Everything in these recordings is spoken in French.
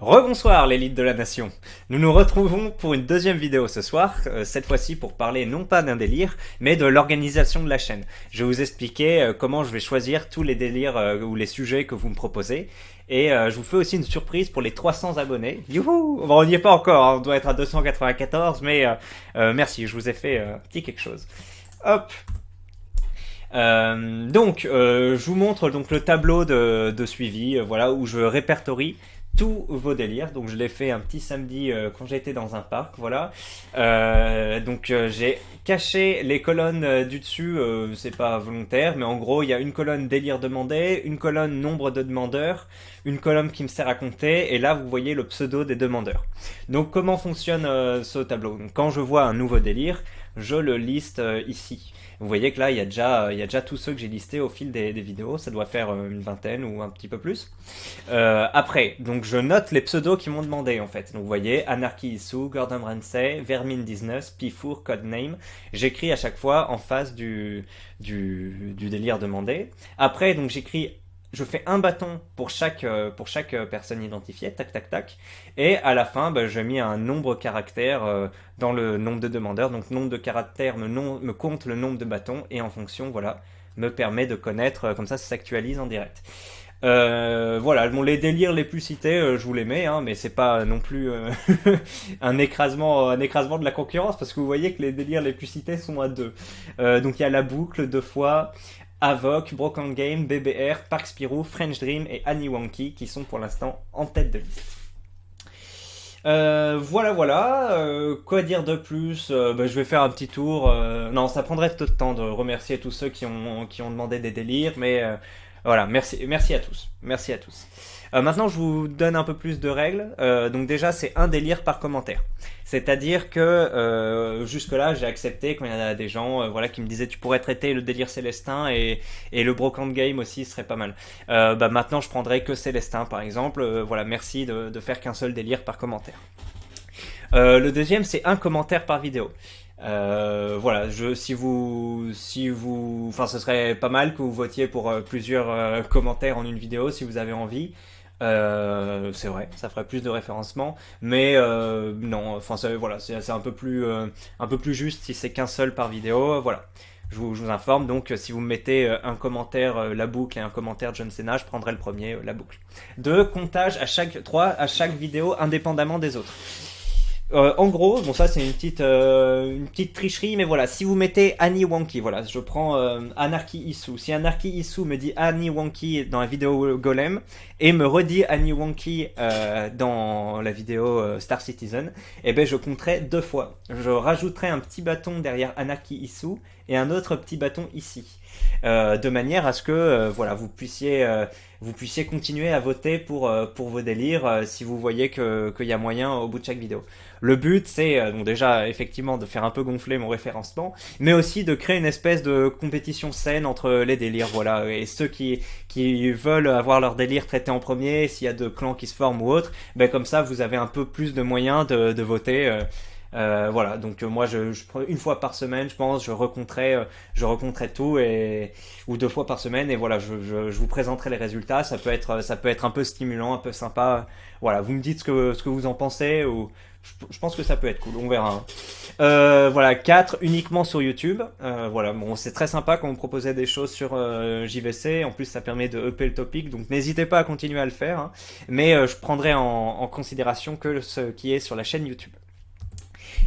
Rebonsoir l'élite de la nation. Nous nous retrouvons pour une deuxième vidéo ce soir, cette fois-ci pour parler non pas d'un délire, mais de l'organisation de la chaîne. Je vais vous expliquer comment je vais choisir tous les délires ou les sujets que vous me proposez. Et je vous fais aussi une surprise pour les 300 abonnés. Youhou! Bon, on n'y est pas encore, hein, on doit être à 294, mais merci, je vous ai fait un petit quelque chose. Hop! Je vous montre donc le tableau de suivi, voilà, où je répertorie tous vos délires. Donc je l'ai fait un petit samedi quand j'étais dans un parc, voilà. J'ai caché les colonnes du dessus, c'est pas volontaire, mais en gros il y a une colonne délire demandé, une colonne nombre de demandeurs, une colonne qui me sert à compter, et là vous voyez le pseudo des demandeurs. Donc comment fonctionne ce tableau? Donc, quand je vois un nouveau délire, je le liste ici. Vous voyez que là, il y a déjà tous ceux que j'ai listés au fil des vidéos. Ça doit faire une vingtaine ou un petit peu plus. Après, donc je note les pseudos qui m'ont demandé en fait. Donc vous voyez, Anarchy Issue, Gordon Ramsay, Vermin19, Pifour, Codename. J'écris à chaque fois en face du délire demandé. Après, donc je fais un bâton pour chaque personne identifiée, tac tac tac, et à la fin, je mets un nombre caractère dans le nombre de demandeurs, donc nombre de caractères me compte le nombre de bâtons, et en fonction, voilà, me permet de connaître, comme ça s'actualise en direct. Voilà, bon, les délires les plus cités, je vous les mets, hein, mais c'est pas non plus un écrasement de la concurrence, parce que vous voyez que les délires les plus cités sont à deux. Donc il y a la boucle deux fois, Avoc, Broken Game, BBR, Park Spirou, French Dream et Annie Wonky qui sont pour l'instant en tête de liste. Voilà. Quoi dire de plus? Je vais faire un petit tour. Non, ça prendrait tout le temps de remercier tous ceux qui ont demandé des délires, mais voilà, merci à tous. Merci à tous. Maintenant, je vous donne un peu plus de règles. Donc déjà, c'est un délire par commentaire. C'est-à-dire que jusque-là, j'ai accepté quand il y a des gens voilà, qui me disaient tu pourrais traiter le délire Célestin et le Broken Game aussi, ce serait pas mal. Maintenant, je prendrai que Célestin, par exemple. Voilà, merci de faire qu'un seul délire par commentaire. Le deuxième, c'est un commentaire par vidéo. Voilà, enfin, ce serait pas mal que vous votiez pour plusieurs commentaires en une vidéo si vous avez envie. C'est vrai, ça ferait plus de référencement, mais non, enfin voilà, c'est un peu plus juste si c'est qu'un seul par vidéo. Voilà, je vous informe. Donc, si vous me mettez un commentaire la boucle et un commentaire John Cena, je prendrai le premier la boucle. 2. Comptage à chaque vidéo indépendamment des autres. En gros, bon ça c'est une petite tricherie, mais voilà, si vous mettez Annie Wonky, voilà, je prends Anarchy Issue. Si Anarchy Issue me dit Annie Wonky dans la vidéo Golem et me redit Annie Wonky dans la vidéo Star Citizen, eh ben je compterai deux fois. Je rajouterai un petit bâton derrière Anarchy Issue et un autre petit bâton ici, de manière à ce que voilà vous puissiez continuer à voter pour vos délires si vous voyez qu'il y a moyen au bout de chaque vidéo. Le but, c'est donc déjà effectivement de faire un peu gonfler mon référencement, mais aussi de créer une espèce de compétition saine entre les délires, voilà, et ceux qui veulent avoir leur délire traité en premier, s'il y a de clans qui se forment ou autre, comme ça vous avez un peu plus de moyens de voter. Voilà, donc moi je une fois par semaine, je pense, je recompterai tout ou deux fois par semaine, et voilà, je vous présenterai les résultats. Ça peut être un peu stimulant, un peu sympa. Voilà, vous me dites ce que vous en pensez, ou je pense que ça peut être cool, on verra. Hein. Voilà, 4 uniquement sur YouTube. Voilà, bon, c'est très sympa quand vous proposez des choses sur JVC. En plus, ça permet de upper le topic, donc n'hésitez pas à continuer à le faire. Hein. Mais je prendrai en considération que ce qui est sur la chaîne YouTube.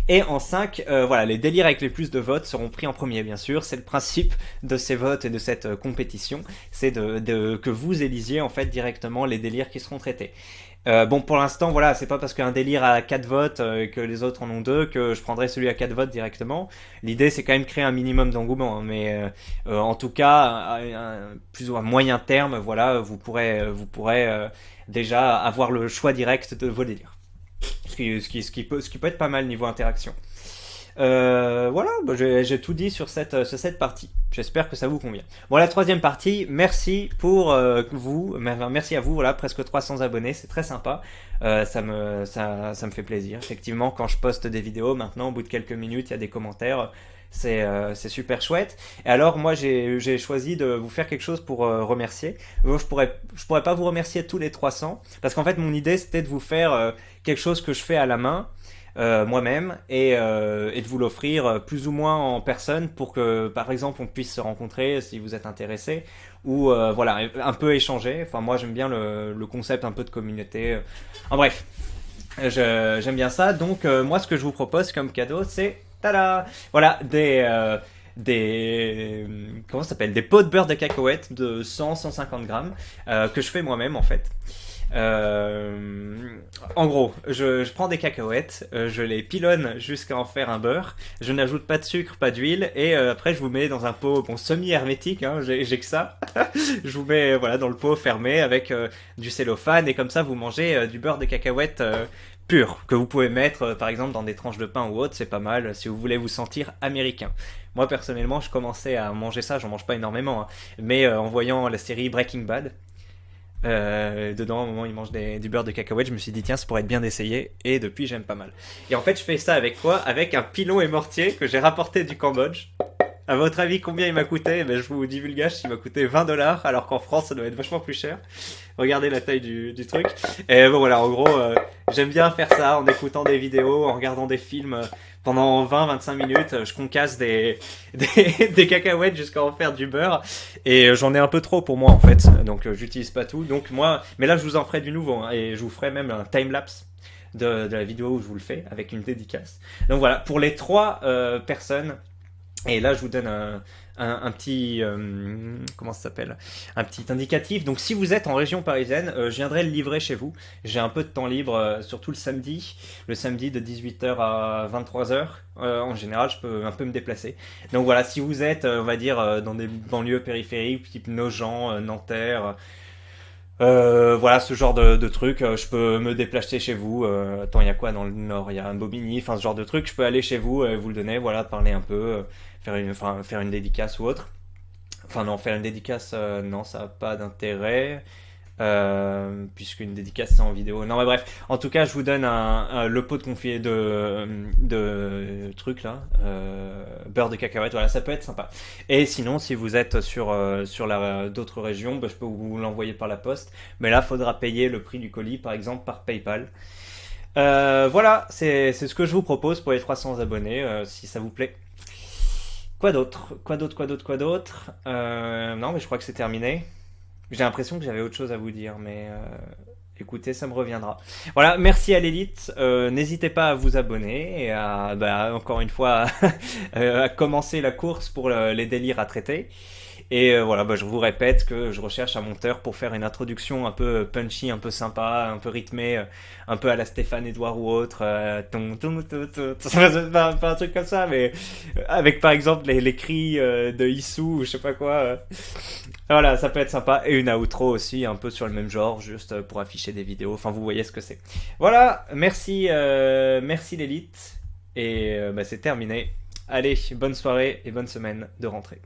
Et en 5, voilà, les délires avec les plus de votes seront pris en premier, bien sûr. C'est le principe de ces votes et de cette compétition. C'est que vous élisiez en fait directement les délires qui seront traités. Bon, pour l'instant, voilà, c'est pas parce qu'un délire a 4 votes que les autres en ont 2 que je prendrai celui à 4 votes directement. L'idée, c'est quand même créer un minimum d'engouement. Hein, mais en tout cas, plus ou moins moyen terme, voilà, vous pourrez déjà avoir le choix direct de vos délires. Ce qui peut être pas mal niveau interaction. Voilà, j'ai tout dit sur cette partie. J'espère que ça vous convient. Bon, la troisième partie, merci pour vous, merci à vous, voilà, presque 300 abonnés, c'est très sympa. Ça me fait plaisir. Effectivement, quand je poste des vidéos, maintenant, au bout de quelques minutes, il y a des commentaires. C'est super chouette. Et alors, moi, j'ai choisi de vous faire quelque chose pour remercier. Bon, je pourrais pas vous remercier tous les 300, parce qu'en fait, mon idée, c'était de vous faire quelque chose que je fais à la main, moi-même, et de vous l'offrir plus ou moins en personne pour que, par exemple, on puisse se rencontrer si vous êtes intéressé, ou voilà, un peu échanger. Enfin, moi, j'aime bien le concept un peu de communauté. En bref, j'aime bien ça. Donc, moi, ce que je vous propose comme cadeau, c'est tada! Voilà, comment ça s'appelle? Des pots de beurre de cacahuètes de 100-150 grammes que je fais moi-même en fait. Euh, En gros, je prends des cacahuètes, je les pilonne jusqu'à en faire un beurre. Je n'ajoute pas de sucre, pas d'huile, et après je vous mets dans un pot bon, semi-hermétique. Hein, j'ai que ça. Je vous mets voilà dans le pot fermé avec du cellophane, et comme ça vous mangez du beurre de cacahuètes pur que vous pouvez mettre par exemple dans des tranches de pain ou autre. C'est pas mal si vous voulez vous sentir américain. Moi personnellement, je commençais à manger ça. J'en mange pas énormément, hein, mais en voyant la série Breaking Bad. Dedans, au moment où ils mangent du beurre de cacahuète, je me suis dit, tiens, ça pourrait être bien d'essayer. Et depuis, j'aime pas mal. Et en fait, je fais ça avec quoi? Avec un pilon et mortier que j'ai rapporté du Cambodge. À votre avis, combien il m'a coûté? Ben, je vous divulgage, il m'a coûté 20 $, alors qu'en France, ça doit être vachement plus cher. Regardez la taille du truc. Et bon, voilà, en gros, j'aime bien faire ça en écoutant des vidéos, en regardant des films pendant 20-25 minutes. Je concasse des cacahuètes jusqu'à en faire du beurre. Et j'en ai un peu trop pour moi, en fait. Donc, j'utilise pas tout. Donc, moi, mais là, je vous en ferai du nouveau. Hein, et je vous ferai même un time-lapse de la vidéo où je vous le fais avec une dédicace. Donc, voilà, pour les 3 personnes. Et là, je vous donne un petit, comment ça s'appelle? Un petit indicatif. Donc, si vous êtes en région parisienne, je viendrai le livrer chez vous. J'ai un peu de temps libre, surtout le samedi de 18h à 23h. En général, je peux un peu me déplacer. Donc voilà, si vous êtes, on va dire, dans des banlieues périphériques, type Nogent, Nanterre, voilà ce genre de truc, je peux me déplacer chez vous. Attends, il y a quoi dans le nord? Il y a un Bobigny, enfin ce genre de truc. Je peux aller chez vous, vous le donner, voilà, parler un peu, faire une dédicace ou autre. Enfin non, faire une dédicace, non, ça n'a pas d'intérêt. Puisqu'une dédicace c'est en vidéo. Non mais bref, en tout cas je vous donne le pot de confit de trucs là, beurre de cacahuète, voilà ça peut être sympa. Et sinon si vous êtes sur d'autres régions, bah, je peux vous l'envoyer par la poste, mais là faudra payer le prix du colis par exemple par PayPal. Voilà, c'est ce que je vous propose pour les 300 abonnés, si ça vous plaît. Quoi d'autre? Quoi d'autre? Quoi d'autre? Quoi d'autre? Non mais je crois que c'est terminé. J'ai l'impression que j'avais autre chose à vous dire, mais écoutez, ça me reviendra. Voilà, merci à l'élite. N'hésitez pas à vous abonner et à, bah, encore une fois, à commencer la course pour les délires à traiter. Et voilà, bah, je vous répète que je recherche un monteur pour faire une introduction un peu punchy, un peu sympa, un peu rythmée, un peu à la Stéphane Edouard ou autre. Pas un truc comme ça, mais avec par exemple les cris de Issou ou je sais pas quoi. Voilà, ça peut être sympa. Et une outro aussi, un peu sur le même genre, juste pour afficher des vidéos. Enfin, vous voyez ce que c'est. Voilà, merci l'élite. Et bah, c'est terminé. Allez, bonne soirée et bonne semaine de rentrée.